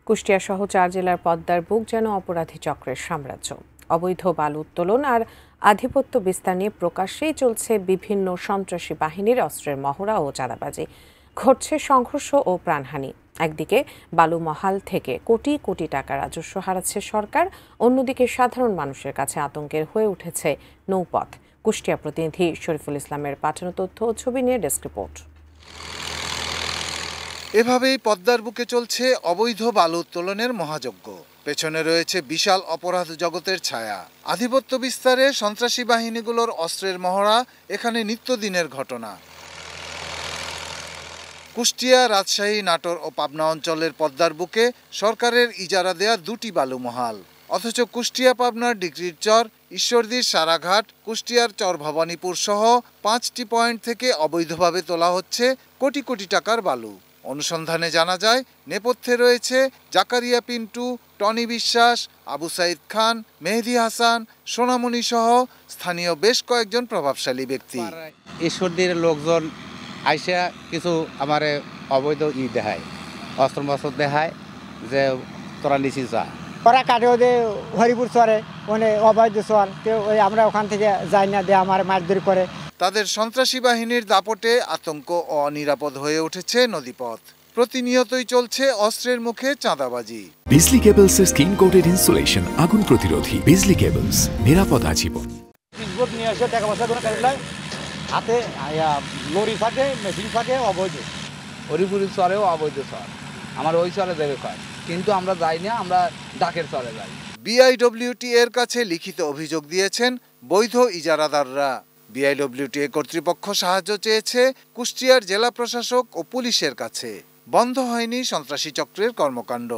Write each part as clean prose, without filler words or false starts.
কুষ্টিয়া সহ 4 জেলার পদ্মার বুক যেন অপরাধী চক্রের সাম্রাজ্য। অবৈধ বালু উত্তোলন আর আধিপত্য বিস্তার নিয়ে প্রকাশ্যেই চলছে বিভিন্ন সন্ত্রাসী বাহিনীর অস্ত্রের মহড়া ও চাঁদাবাজি। ঘটছে সংঘর্ষ ও প্রাণহানি। একদিকে বালু মহাল থেকে কোটি কোটি টাকা রাজস্ব হারাচ্ছে সরকার, অন্যদিকে সাধারণ মানুষের কাছে আতঙ্কের হয়ে উঠেছে নৌপথ। কুষ্টিয়া প্রতিনিধি শরীফুল ইসলামের পাঠানো তথ্য ও ছবি নিয়ে ডেস্ক রিপোর্ট। এভাবেই পদ্মার বুকে চলছে অবৈধ বালু উত্তোলনের মহাযজ্ঞ। পেছনে রয়েছে বিশাল অপরাধ জগতের ছায়া। আধিপত্য বিস্তারে সন্ত্রাসী বাহিনীগুলোর অস্ত্রের মহড়া এখানে নিত্যদিনের ঘটনা। কুষ্টিয়া, রাজশাহী, নাটোর ও পাবনা অঞ্চলের পদ্মার বুকে সরকারের ইজারা দেয়া দুটি বালু মহাল। অথচ কুষ্টিয়া পাবনার ডিগ্রির চর, ঈশ্বরদীর সারাঘাট, কুষ্টিয়ার চর ভবানীপুর সহ 5টি পয়েন্ট থেকে অবৈধভাবে তোলা হচ্ছে কোটি কোটি টাকার বালু। অনুসন্ধানে জানা যায়, নেপথ্যে রয়েছে জাকারিয়া পিন্টু, টনি বিশ্বাস, আবু সাইদ খান, মেহেদি হাসান, সোনামণি সহ স্থানীয় বেশ কয়েকজন প্রভাবশালী ব্যক্তি। ঈশ্বরদীর লোকজন আইসা কিছু আমার অবৈধ দেখায়, অস্ত্র দেখায় যে তোরা নিছিস যা। ওরা কাটে ওদের হরিপুর চরে মানে অবৈধ চর, ওই আমরা ওখান থেকে যাই না দিয়ে আমার মারধর করে। তাদের সন্ত্রাসী বাহিনীর দাপটে আতঙ্ক ও অনিরাপদ হয়ে উঠেছে নদীপথ। প্রতিনিয়তই চলছে অস্ত্রের মুখে চাঁদাবাজি। বিজলি কেবলস এর স্কিন কোটেড ইনসুলেশন আগুন প্রতিরোধী। বিজলি কেবলস, নিরাপদ আজীবন। নিয়ে এসে টাকা পয়সা করে কাটলাই হাতে লরি থাকে, মেশিন থাকে অবৈধ। হরিপুরের চরেও অবৈধ চর, আমার ওই চরে দেবে কয়, কিন্তু আমরা যাই না, আমরা ডাকের চরে যাই। বিআইডব্লিউটি এর কাছে লিখিত অভিযোগ দিয়েছেন বৈধ ইজারাদাররা। বিআইডব্লিউটিএ কর্তৃপক্ষ সাহায্য চেয়েছে কুষ্টিয়ার জেলা প্রশাসক ও পুলিশের কাছে। বন্ধ হয়নি সন্ত্রাসী চক্রের কর্মকাণ্ড।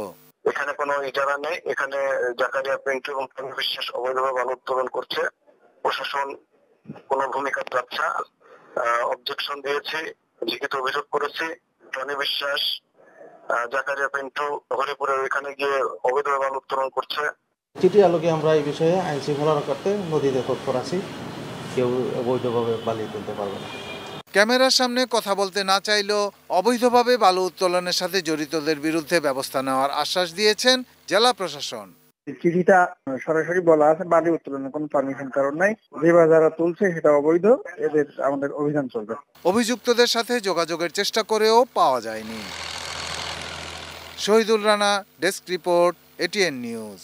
এখানে কোনো ইজারা নেই, এখানে জাকারিয়া পিন্টু এবং টনি বিশ্বাস অবৈধভাবে বালু উত্তোলন করছে। প্রশাসন কোনো ভূমিকা যাচ্ছে, অবজেকশন দিয়েছি, লিখিত অভিযোগ করেছি। টনি বিশ্বাস, জাকারিয়া পিন্টু হরিপুরের এখানে গিয়ে অবৈধভাবে বালু উত্তোলন করছে। চিঠি আলোকে আমরা এই বিষয়ে আইন শৃঙ্খলা রক্ষার্থে নদীতে তৎপর আছি। কেউ অবৈধভাবে বালি তুলতে পারবে না। ক্যামেরার সামনে কথা বলতে না চাইলেও অবৈধভাবে বালু উত্তোলনের সাথে জড়িতদের বিরুদ্ধে ব্যবস্থা নেওয়ার আশ্বাস দিয়েছেন জেলা প্রশাসন। চিঠিটা সরাসরি বলা আছে বালি উত্তোলনের কোনো পারমিশন কারণ নাই, যেভাবে যারা তুলছে সেটা অবৈধ, এদের আমাদের অভিযান চলবে। অভিযুক্তদের সাথে যোগাযোগের চেষ্টা করেও পাওয়া যায়নি। Shahidul Rana, desk report, ATN news.